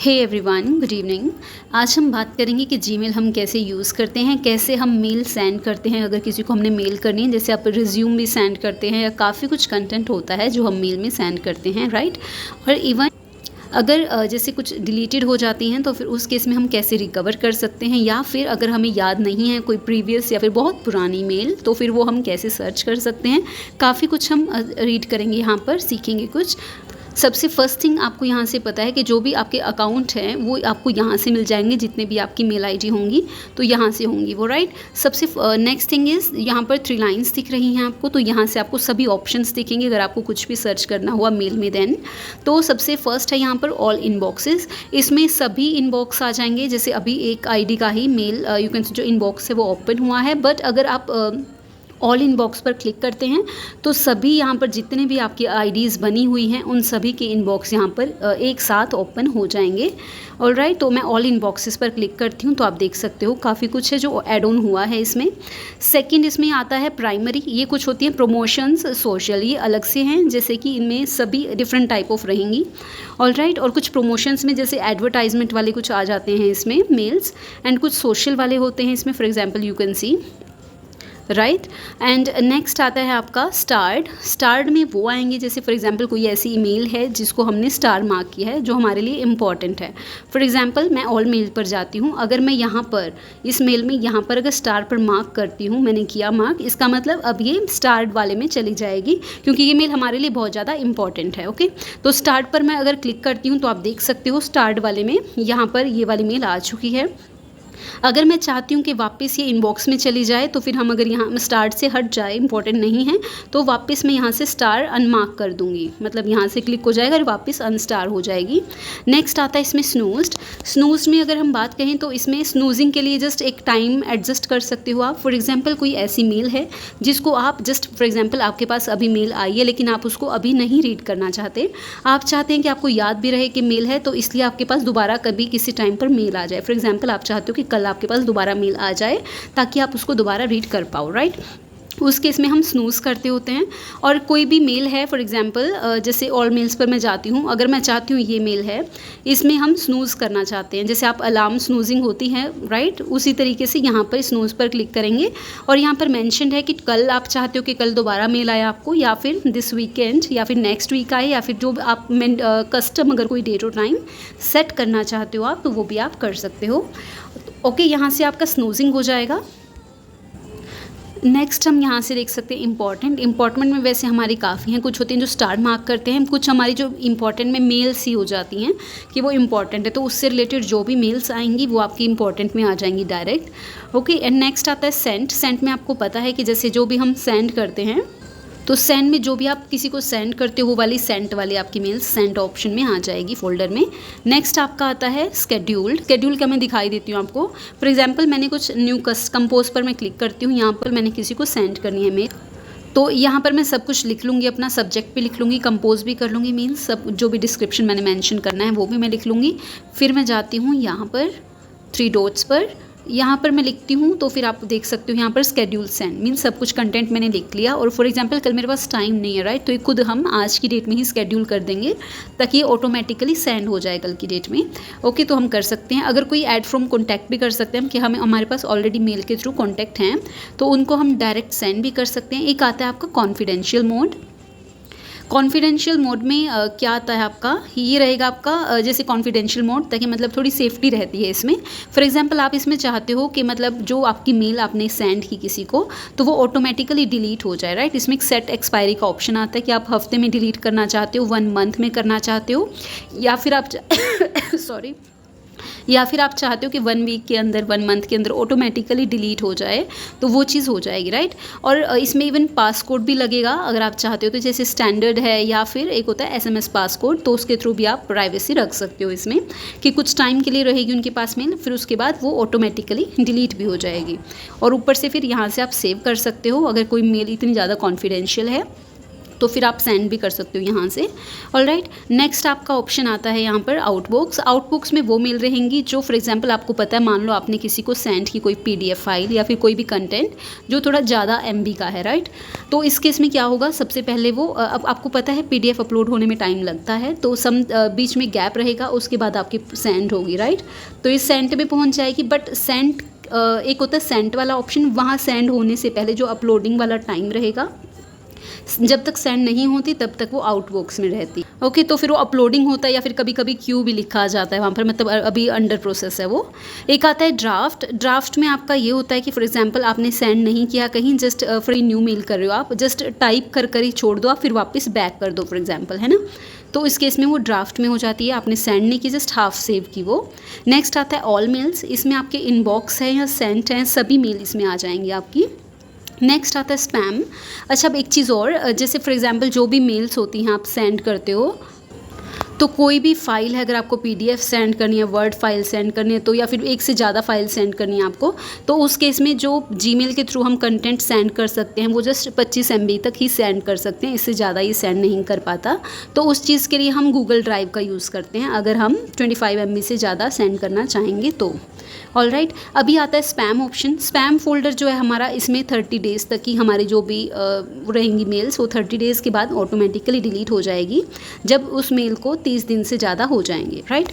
Hey everyone, good evening. आज हम बात करेंगे कि जीमेल हम कैसे यूज़ करते हैं, कैसे हम मेल सेंड करते हैं अगर किसी को हमने मेल करनी है। जैसे आप रिज्यूम भी सेंड करते हैं या काफ़ी कुछ कंटेंट होता है जो हम मेल में सेंड करते हैं, राइट। और इवन अगर जैसे कुछ डिलीटेड हो जाती हैं तो फिर उस केस में हम कैसे रिकवर कर सकते हैं, या फिर अगर हमें याद नहीं है कोई प्रीवियस या फिर बहुत पुरानी मेल तो फिर वो हम कैसे सर्च कर सकते हैं। काफ़ी कुछ हम रीड करेंगे, यहाँ पर सीखेंगे कुछ। सबसे फर्स्ट थिंग आपको यहाँ से पता है कि जो भी आपके अकाउंट हैं वो आपको यहाँ से मिल जाएंगे, जितने भी आपकी मेल आईडी होंगी तो यहाँ से होंगी वो, राइट। सबसे नेक्स्ट थिंग इज़ यहाँ पर 3 लाइंस दिख रही हैं आपको, तो यहाँ से आपको सभी ऑप्शंस दिखेंगे अगर आपको कुछ भी सर्च करना हुआ मेल में। देन तो सबसे फर्स्ट है यहाँ पर ऑल इनबॉक्सेस। इसमें सभी इनबॉक्स आ जाएंगे। जैसे अभी एक आईडी का ही मेल यू कैन जो इनबॉक्स है वो ओपन हुआ है, बट अगर आप ऑल इनबॉक्स पर क्लिक करते हैं तो सभी यहाँ पर जितने भी आपकी आईडीज़ बनी हुई हैं उन सभी के इनबॉक्स यहाँ पर एक साथ ओपन हो जाएंगे। ऑलराइट, तो मैं ऑल इनबॉक्सेस पर क्लिक करती हूँ तो आप देख सकते हो काफ़ी कुछ है जो ऐड ऑन हुआ है इसमें। सेकंड इसमें आता है प्राइमरी। ये कुछ होती हैं प्रमोशंस, सोशल, ये अलग से हैं, जैसे कि इनमें सभी डिफरेंट टाइप ऑफ रहेंगी। ऑलराइट, और कुछ प्रमोशंस में जैसे एडवर्टाइजमेंट वाले कुछ आ जाते हैं इसमें मेल्स, एंड कुछ सोशल वाले होते हैं इसमें, for example you can see, right. And next आता है आपका स्टार्ड। स्टार्ड में वो आएंगे जैसे फॉर एग्जांपल कोई ऐसी ईमेल है जिसको हमने स्टार मार्क किया है जो हमारे लिए इम्पॉर्टेंट है। फॉर एग्जांपल मैं ऑल मेल पर जाती हूँ, अगर मैं यहाँ पर इस मेल में यहाँ पर अगर स्टार पर मार्क करती हूँ, मैंने किया मार्क, इसका मतलब अब ये स्टार्ड वाले में चली जाएगी क्योंकि ये मेल हमारे लिए बहुत ज़्यादा इंपॉर्टेंट है। ओके, तो स्टार्ट पर मैं अगर क्लिक करती हूँ तो आप देख सकते हो स्टार्ट वाले में यहाँ पर ये वाली मेल आ चुकी है। अगर मैं चाहती हूँ कि वापस ये इनबॉक्स में चली जाए तो फिर हम अगर यहाँ स्टार्ट से हट जाए, इंपॉर्टेंट नहीं है, तो वापस मैं यहाँ से स्टार अनमार्क कर दूँगी, मतलब यहाँ से क्लिक हो जाएगा और वापस अनस्टार हो जाएगी। नेक्स्ट आता है इसमें स्नूज्ड। स्नूज्ड में अगर हम बात करें तो इसमें स्नूजिंग के लिए जस्ट एक टाइम एडजस्ट कर सकते हो आप। फॉर एग्जाम्पल कोई ऐसी मेल है जिसको आप जस्ट फॉर एग्जाम्पल आपके पास अभी मेल आई है लेकिन आप उसको अभी नहीं रीड करना चाहते, आप चाहते हैं कि आपको याद भी रहे कि मेल है, तो इसलिए आपके पास दोबारा कभी किसी टाइम पर मेल आ जाए। फॉर एग्जाम्पल आप चाहते हो कि कल आपके पास दोबारा मेल आ जाए ताकि आप उसको दोबारा रीड कर पाओ, राइट। उस केस में हम स्नूज करते होते हैं। और कोई भी मेल है, फॉर एग्जांपल जैसे ऑल मेल्स पर मैं जाती हूँ, अगर मैं चाहती हूँ ये मेल है, इसमें हम स्नूज करना चाहते हैं, जैसे आप अलार्म स्नूजिंग होती है, राइट, उसी तरीके से यहाँ पर स्नूज पर क्लिक करेंगे और यहाँ पर मेंशन्ड है कि कल आप चाहते हो कि कल दोबारा मेल आए आपको, या फिर दिस वीकेंड, या फिर नेक्स्ट वीक आए, या फिर जो आप कस्टम अगर कोई डेट और टाइम सेट करना चाहते हो आप तो वो भी आप कर सकते हो। ओके, यहाँ से आपका स्नूजिंग हो जाएगा। नेक्स्ट हम यहाँ से देख सकते हैं इंपॉर्टेंट में वैसे हमारी काफ़ी हैं, कुछ होती हैं जो स्टार मार्क करते हैं, कुछ हमारी जो इंपॉर्टेंट में मेल्स ही हो जाती हैं कि वो इंपॉर्टेंट है, तो उससे रिलेटेड जो भी मेल्स आएंगी वो आपकी इंपॉर्टेंट में आ जाएंगी डायरेक्ट। ओके, एंड नेक्स्ट आता है सेंट। सेंट में आपको पता है कि जैसे जो भी हम सेंड करते हैं तो सेंड में जो भी आप किसी को सेंड करते हो वो वाली सेंट वाली आपकी मेल्स सेंट ऑप्शन में आ जाएगी फोल्डर में। नेक्स्ट आपका आता है स्केड्यूल का मैं दिखाई देती हूँ आपको। फॉर एग्जांपल मैंने कुछ न्यू कंपोज पर मैं क्लिक करती हूँ, यहाँ पर मैंने किसी को सेंड करनी है मेल, तो यहाँ पर मैं सब कुछ लिख लूँगी, अपना सब्जेक्ट भी लिख लूँगी, कंपोज भी कर लूँगी, मीन्स सब जो भी डिस्क्रिप्शन मैंने मेंशन करना है वो भी मैं लिख लूँगी। फिर मैं जाती हूँ यहाँ पर 3 डॉट्स पर, यहाँ पर मैं लिखती हूँ तो फिर आप देख सकते हो यहाँ पर स्केड्यूल सेंड, मीन्स सब कुछ कंटेंट मैंने लिख लिया। और फॉर एग्जांपल कल मेरे पास टाइम नहीं है, राइट, तो ये खुद हम आज की डेट में ही स्केड्यूल कर देंगे ताकि ये ऑटोमेटिकली सेंड हो जाए कल की डेट में। ओके, तो हम कर सकते हैं। अगर कोई ऐड फ्रॉम कॉन्टैक्ट भी कर सकते हैं कि हमारे पास ऑलरेडी मेल के थ्रू कॉन्टैक्ट हैं तो उनको हम डायरेक्ट सेंड भी कर सकते हैं। एक आता है आपका कॉन्फिडेंशियल मोड। कॉन्फिडेंशियल मोड में क्या आता है आपका, ये रहेगा आपका जैसे कॉन्फिडेंशियल मोड, ताकि मतलब थोड़ी सेफ्टी रहती है इसमें। फॉर एग्जांपल आप इसमें चाहते हो कि मतलब जो आपकी मेल आपने सेंड की किसी को तो वो ऑटोमेटिकली डिलीट हो जाए, राइट। इसमें एक सेट एक्सपायरी का ऑप्शन आता है कि आप हफ्ते में डिलीट करना चाहते हो, 1 मंथ में करना चाहते हो, या फिर आप सॉरी या फिर आप चाहते हो कि 1 वीक के अंदर, 1 मंथ के अंदर ऑटोमेटिकली डिलीट हो जाए, तो वो चीज़ हो जाएगी, राइट। और इसमें इवन पासकोड भी लगेगा अगर आप चाहते हो, तो जैसे स्टैंडर्ड है या फिर एक होता है SMS पासकोड, तो उसके थ्रू भी आप प्राइवेसी रख सकते हो इसमें कि कुछ टाइम के लिए रहेगी उनके पास मेल, फिर उसके बाद वो ऑटोमेटिकली डिलीट भी हो जाएगी। और ऊपर से फिर यहाँ से आप सेव कर सकते हो अगर कोई मेल इतनी ज़्यादा कॉन्फिडेंशियल है तो फिर आप सेंड भी कर सकते हो यहाँ से। ऑलराइट, नेक्स्ट आपका ऑप्शन आता है यहाँ पर आउटबॉक्स। आउटबॉक्स में वो मेल रहेंगी जो फॉर एग्जांपल आपको पता है, मान लो आपने किसी को सेंड की कोई पीडीएफ फाइल या फिर कोई भी कंटेंट जो थोड़ा ज़्यादा एमबी का है, राइट। तो इस केस में क्या होगा, सबसे पहले वो अब आपको पता है पीडीएफ अपलोड होने में टाइम लगता है, तो बीच में गैप रहेगा, उसके बाद आपकी सेंड होगी, राइट। तो ये सेंड में पहुँच जाएगी। बट सेंड एक होता है सेंड वाला ऑप्शन, वहाँ सेंड होने से पहले जो अपलोडिंग वाला टाइम रहेगा, जब तक सेंड नहीं होती तब तक वो आउटबॉक्स में रहती। ओके, तो फिर वो अपलोडिंग होता है या फिर कभी कभी क्यू भी लिखा जाता है वहाँ पर, मतलब अभी अंडर प्रोसेस है वो। एक आता है ड्राफ्ट। ड्राफ्ट में आपका ये होता है कि फॉर एग्जांपल आपने सेंड नहीं किया कहीं, जस्ट फॉर न्यू मेल कर रहे हो आप, जस्ट टाइप कर ही छोड़ दो आप, फिर वापस बैक कर दो फॉर एग्जांपल, है ना। तो इस केस में वो ड्राफ्ट में हो जाती है, आपने सेंड नहीं की, जस्ट हाफ सेव की वो। नेक्स्ट आता है ऑल मेल्स। इसमें आपके इनबॉक्स है या सेंट हैं, सभी मेल इसमें आ जाएंगी आपकी। नेक्स्ट आता है स्पैम। अच्छा, अब एक चीज़ और, जैसे फॉर एग्जांपल जो भी मेल्स होती हैं आप सेंड करते हो, तो कोई भी फाइल है, अगर आपको पीडीएफ सेंड करनी है, वर्ड फाइल सेंड करनी है, तो या फिर एक से ज़्यादा फाइल सेंड करनी है आपको, तो उस केस में जो जीमेल के थ्रू हम कंटेंट सेंड कर सकते हैं वो जस्ट 25 MB तक ही सेंड कर सकते हैं, इससे ज़्यादा ये सेंड नहीं कर पाता। तो उस चीज़ के लिए हम गूगल ड्राइव का यूज़ करते हैं, अगर हम 25 MB से ज़्यादा सेंड करना चाहेंगे तो। ऑलराइट, अभी आता है स्पैम ऑप्शन। स्पैम फोल्डर जो है हमारा, इसमें 30 डेज़ तक ही हमारी जो भी रहेंगी मेल्स, वो 30 डेज़ के बाद ऑटोमेटिकली डिलीट हो जाएगी, जब उस मेल को 30 दिन से ज़्यादा हो जाएंगे, राइट।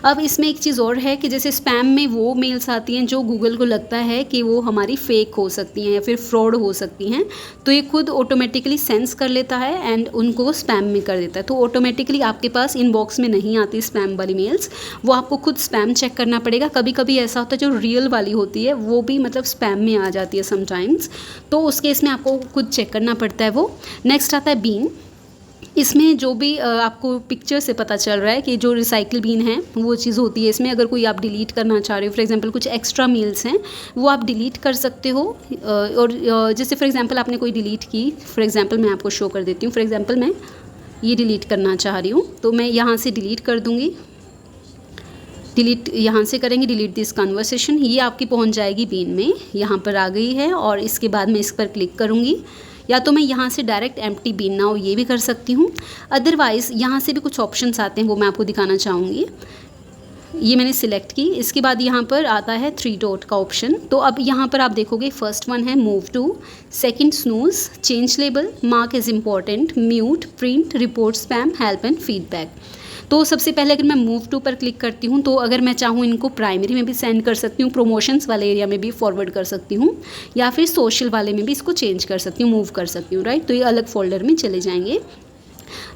अब इसमें एक चीज़ और है कि जैसे स्पैम में वो मेल्स आती हैं जो गूगल को लगता है कि वो हमारी फेक हो सकती हैं या फिर फ्रॉड हो सकती हैं, तो ये खुद ऑटोमेटिकली सेंस कर लेता है एंड उनको वो स्पैम में कर देता है। तो ऑटोमेटिकली आपके पास इनबॉक्स में नहीं आती स्पैम वाली मेल्स, वो आपको खुद स्पैम चेक करना पड़ेगा। कभी कभी ऐसा होता है जो रियल वाली होती है वो भी मतलब स्पैम में आ जाती है समटाइम्स, तो उस केस में आपको खुद चेक करना पड़ता है वो। नेक्स्ट आता है बीन। इसमें जो भी आपको पिक्चर से पता चल रहा है कि जो रिसाइकिल बीन है वो चीज़ होती है। इसमें अगर कोई आप डिलीट करना चाह रहे हो, फॉर एग्जांपल कुछ एक्स्ट्रा मेल्स हैं वो आप डिलीट कर सकते हो। और जैसे फॉर एग्जांपल आपने कोई डिलीट की, फॉर एग्जांपल मैं आपको शो कर देती हूँ। फॉर एग्जांपल मैं ये डिलीट करना चाह रही हूँ, तो मैं यहाँ से डिलीट कर दूँगी। डिलीट यहाँ से करेंगे, डिलीट दिस कन्वर्सेशन, ये आपकी पहुँच जाएगी बीन में, यहाँ पर आ गई है। और इसके बाद मैं इस पर क्लिक करूँगी, या तो मैं यहाँ से डायरेक्ट एम्प्टी बीन नाउ ये भी कर सकती हूँ। अदरवाइज़ यहाँ से भी कुछ ऑप्शंस आते हैं, वो मैं आपको दिखाना चाहूँगी। ये मैंने सिलेक्ट की, इसके बाद यहाँ पर आता है 3 डॉट का ऑप्शन। तो अब यहाँ पर आप देखोगे फर्स्ट वन है move to, second snooze, change label, mark as important, mute, print, report spam, help and feedback. तो सबसे पहले अगर मैं मूव टू पर क्लिक करती हूँ, तो अगर मैं चाहूँ इनको प्राइमरी में भी सेंड कर सकती हूँ, प्रमोशंस वाले एरिया में भी फॉरवर्ड कर सकती हूँ, या फिर सोशल वाले में भी इसको चेंज कर सकती हूँ, मूव कर सकती हूँ, राइट। तो ये अलग फोल्डर में चले जाएंगे।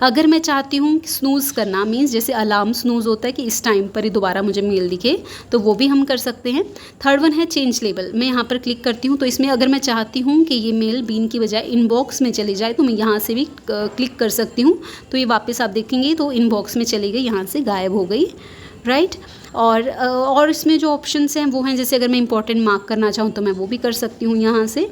अगर मैं चाहती हूँ स्नूज़ करना, मीन्स जैसे अलार्म स्नूज़ होता है कि इस टाइम पर ही दोबारा मुझे मेल दिखे, तो वो भी हम कर सकते हैं। थर्ड वन है चेंज लेबल। मैं यहाँ पर क्लिक करती हूँ, तो इसमें अगर मैं चाहती हूँ कि ये मेल बीन की बजाय इनबॉक्स में चली जाए, तो मैं यहाँ से भी क्लिक कर सकती हूँ। तो ये वापस आप देखेंगे तो इनबॉक्स में चली गई, यहाँ से गायब हो गई, राइट। और इसमें जो ऑप्शंस हैं वो हैं, जैसे अगर मैं इंपॉर्टेंट मार्क करना चाहूँ तो मैं वो भी कर सकती हूँ यहाँ से।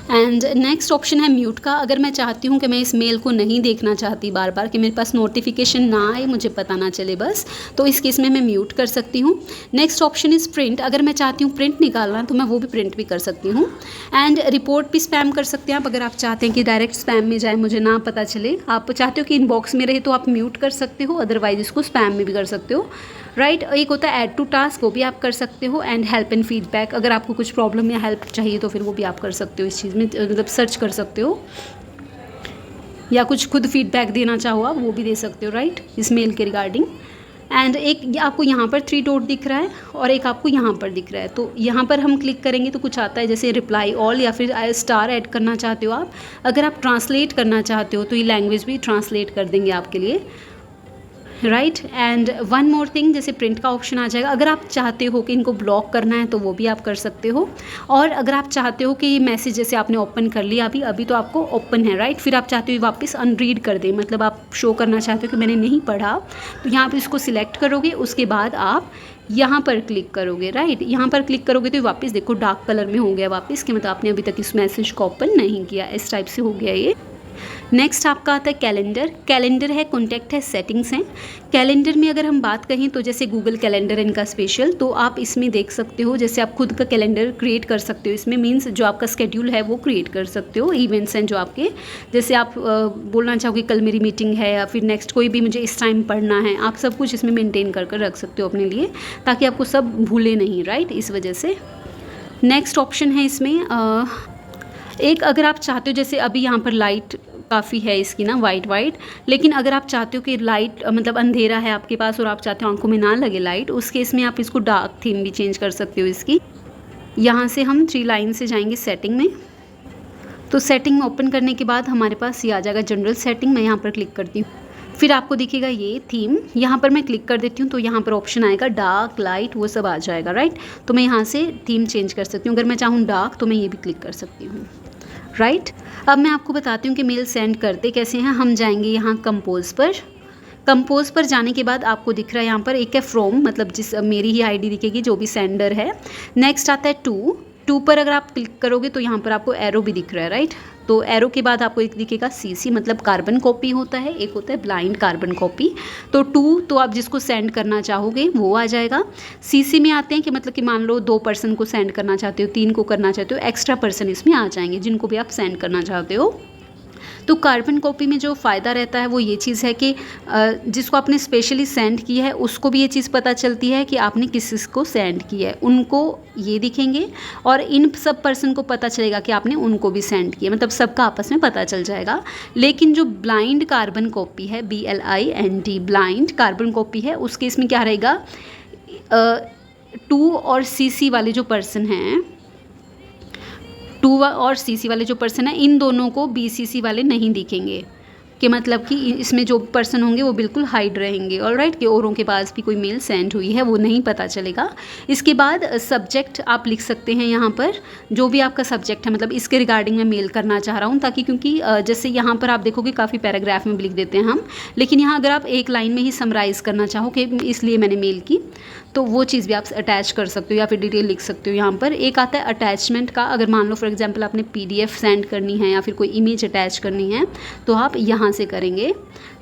एंड नेक्स्ट ऑप्शन है म्यूट का। अगर मैं चाहती हूँ कि मैं इस मेल को नहीं देखना चाहती बार बार, कि मेरे पास नोटिफिकेशन ना आए, मुझे पता ना चले बस, तो इस केस में मैं म्यूट कर सकती हूँ। Next option is print. अगर मैं चाहती हूँ प्रिंट निकालना, तो मैं वो भी प्रिंट भी कर सकती हूँ। एंड रिपोर्ट भी स्पैम कर सकते हैं आप, अगर आप चाहते हैं कि डायरेक्ट स्पैम में जाए, मुझे ना पता चले, आप चाहते हो कि इनबॉक्स में रहे, तो आप म्यूट कर सकते हो, अदरवाइज इसको स्पैम में भी कर सकते हो, राइट। एक होता है ऐड टू टास्क, वो भी आप कर सकते हो। एंड हेल्प एंड फीडबैक, अगर आपको कुछ प्रॉब्लम या हेल्प चाहिए तो फिर वो भी आप कर सकते हो, इस चीज़ में मतलब सर्च कर सकते हो, या कुछ खुद फीडबैक देना चाहो आप वो भी दे सकते हो, राइट, इस मेल के रिगार्डिंग। एंड एक आपको यहाँ पर 3 डॉट दिख रहा है और एक आपको यहाँ पर दिख रहा है, तो यहाँ पर हम क्लिक करेंगे तो कुछ आता है जैसे रिप्लाई ऑल, या फिर स्टार ऐड करना चाहते हो आप। अगर आप ट्रांसलेट करना चाहते हो तो ये लैंग्वेज भी ट्रांसलेट कर देंगे आपके लिए, right. And one more thing, जैसे प्रिंट का ऑप्शन आ जाएगा। अगर आप चाहते हो कि इनको ब्लॉक करना है तो वो भी आप कर सकते हो। और अगर आप चाहते हो कि ये मैसेज जैसे आपने ओपन कर लिया, अभी तो आपको ओपन है, राइट, फिर आप चाहते हो वापस अनरीड कर दें, मतलब आप शो करना चाहते हो कि मैंने नहीं पढ़ा, तो यहाँ पर इसको सिलेक्ट करोगे, उसके बाद आप यहाँ पर क्लिक करोगे, राइट। यहाँ पर क्लिक करोगे तो वापस देखो डार्क कलर में हो गया वापस, कि मतलब आपने अभी तक इस मैसेज को ओपन नहीं किया, इस टाइप से हो गया ये। नेक्स्ट आपका आता है कैलेंडर। कैलेंडर है, कॉन्टैक्ट है, सेटिंग्स हैं। कैलेंडर में अगर हम बात करें तो जैसे गूगल कैलेंडर इनका स्पेशल, तो आप इसमें देख सकते हो जैसे आप खुद का कैलेंडर क्रिएट कर सकते हो। इसमें मीन्स जो आपका स्केड्यूल है वो क्रिएट कर सकते हो। इवेंट्स हैं जो आपके, जैसे आप बोलना चाहोगे कल मेरी मीटिंग है या फिर नेक्स्ट कोई भी मुझे इस टाइम पढ़ना है, आप सब कुछ इसमें मेनटेन कर कर रख सकते हो अपने लिए, ताकि आपको सब भूले नहीं, राइट, इस वजह से। नेक्स्ट ऑप्शन है इसमें एक, अगर आप चाहते हो जैसे अभी यहाँ पर लाइट काफ़ी है इसकी ना, वाइट, लेकिन अगर आप चाहते हो कि लाइट मतलब अंधेरा है आपके पास और आप चाहते हो आंखों में ना लगे लाइट, उस केस में आप इसको डार्क थीम भी चेंज कर सकते हो इसकी। यहाँ से हम 3 लाइन से जाएंगे सेटिंग में, तो सेटिंग में ओपन करने के बाद हमारे पास ये आ जाएगा जनरल सेटिंग। मैं यहाँ पर क्लिक करती हूँ, फिर आपको दिखेगा ये थीम, यहाँ पर मैं क्लिक कर देती हूँ तो यहाँ पर ऑप्शन आएगा डार्क, लाइट, वो सब आ जाएगा, राइट। तो मैं यहाँ से थीम चेंज कर सकती हूँ। अगर मैं चाहूँ डार्क तो मैं ये भी क्लिक कर सकती हूँ, राइट। अब मैं आपको बताती हूँ कि मेल सेंड करते कैसे हैं। हम जाएंगे यहाँ कंपोज पर। कंपोज पर जाने के बाद आपको दिख रहा है यहाँ पर एक है फ्रॉम, मतलब जिस मेरी ही आईडी दिखेगी जो भी सेंडर है। नेक्स्ट आता है टू पर अगर आप क्लिक करोगे तो यहाँ पर आपको एरो भी दिख रहा है, राइट। तो एरो के बाद आपको एक दिखेगा सीसी, मतलब कार्बन कॉपी होता है, एक होता है ब्लाइंड कार्बन कॉपी। तो 2 तो आप जिसको सेंड करना चाहोगे वो आ जाएगा। सीसी में आते हैं कि मतलब कि मान लो 2 पर्सन को सेंड करना चाहते हो, 3 को करना चाहते हो, एक्स्ट्रा पर्सन इसमें आ जाएंगे जिनको भी आप सेंड करना चाहते हो। तो कार्बन कॉपी में जो फ़ायदा रहता है वो ये चीज़ है कि जिसको आपने स्पेशली सेंड किया है उसको भी ये चीज़ पता चलती है कि आपने किस को सेंड किया है, उनको ये दिखेंगे और इन सब पर्सन को पता चलेगा कि आपने उनको भी सेंड किया, मतलब सबका आपस में पता चल जाएगा। लेकिन जो ब्लाइंड कार्बन कॉपी है, BLIND ब्लाइंड कार्बन कॉपी है, उसके इसमें क्या रहेगा, 2 और CC वाले जो पर्सन हैं, 2 और CC वाले जो पर्सन है, इन दोनों को BCC वाले नहीं दिखेंगे, कि मतलब कि इसमें जो पर्सन होंगे वो बिल्कुल हाइड रहेंगे, ऑलराइट, कि औरों के पास भी कोई मेल सेंड हुई है वो नहीं पता चलेगा। इसके बाद सब्जेक्ट आप लिख सकते हैं यहाँ पर, जो भी आपका सब्जेक्ट है, मतलब इसके रिगार्डिंग मैं मेल करना चाह रहा हूँ, ताकि क्योंकि जैसे यहाँ पर आप देखोगे काफ़ी पैराग्राफ में भी लिख देते हैं हम, लेकिन यहाँ अगर आप एक लाइन में ही समराइज़ करना चाहो कि इसलिए मैंने मेल की, तो वो चीज़ भी आप अटैच कर सकते हो या फिर डिटेल लिख सकते हो। यहाँ पर एक आता है अटैचमेंट का, अगर मान लो फॉर एग्जांपल आपने PDF सेंड करनी है या फिर कोई इमेज अटैच करनी है तो आप यहाँ से करेंगे।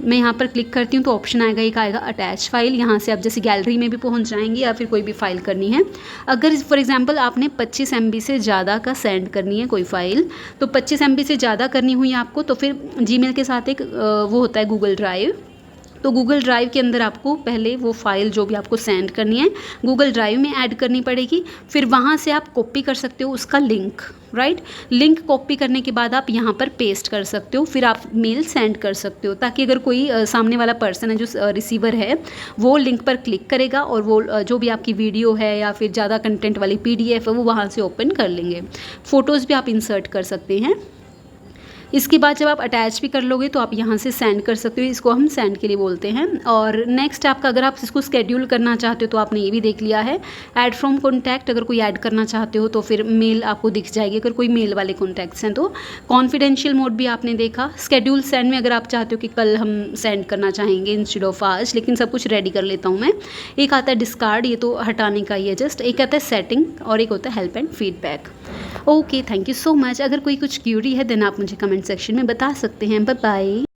मैं यहाँ पर क्लिक करती हूँ तो ऑप्शन आएगा, एक आएगा अटैच फाइल। यहाँ से आप जैसे गैलरी में भी पहुँच जाएंगे या फिर कोई भी फाइल करनी है। अगर फॉर एग्जाम्पल आपने 25 MB से ज़्यादा का सेंड करनी है कोई फ़ाइल, तो 25 MB से ज़्यादा करनी हुई आपको, तो फिर Gmail के साथ एक वो होता है गूगल ड्राइव। तो गूगल ड्राइव के अंदर आपको पहले वो फाइल जो भी आपको सेंड करनी है गूगल ड्राइव में ऐड करनी पड़ेगी, फिर वहाँ से आप कॉपी कर सकते हो उसका लिंक, राइट। लिंक कॉपी करने के बाद आप यहाँ पर पेस्ट कर सकते हो, फिर आप मेल सेंड कर सकते हो, ताकि अगर कोई सामने वाला पर्सन है जो रिसीवर है वो लिंक पर क्लिक करेगा और वो जो भी आपकी वीडियो है या फिर ज़्यादा कंटेंट वाली PDF है वो वहाँ से ओपन कर लेंगे। फ़ोटोज़ भी आप इंसर्ट कर सकते हैं। इसके बाद जब आप अटैच भी कर लोगे तो आप यहाँ से सेंड कर सकते हो, इसको हम सेंड के लिए बोलते हैं। और नेक्स्ट आपका, अगर आप इसको स्केड्यूल करना चाहते हो तो आपने ये भी देख लिया है। ऐड फ्रॉम कॉन्टैक्ट, अगर कोई ऐड करना चाहते हो तो फिर मेल आपको दिख जाएगी, अगर कोई मेल वाले कॉन्टैक्ट्स हैं तो। कॉन्फिडेंशियल मोड भी आपने देखा। स्केड्यूल सेंड में अगर आप चाहते हो कि कल हम सेंड करना चाहेंगे इंस्टेड ऑफ आज, लेकिन सब कुछ रेडी कर लेता हूँ मैं। एक आता है डिस्कार्ड, ये तो हटाने का ही है जस्ट। एक आता है सेटिंग और एक होता है help and feedback. Okay, thank you so much. अगर कोई कुछ क्यूरी है देन आप मुझे कमेंट सेक्शन में बता सकते हैं। Bye bye.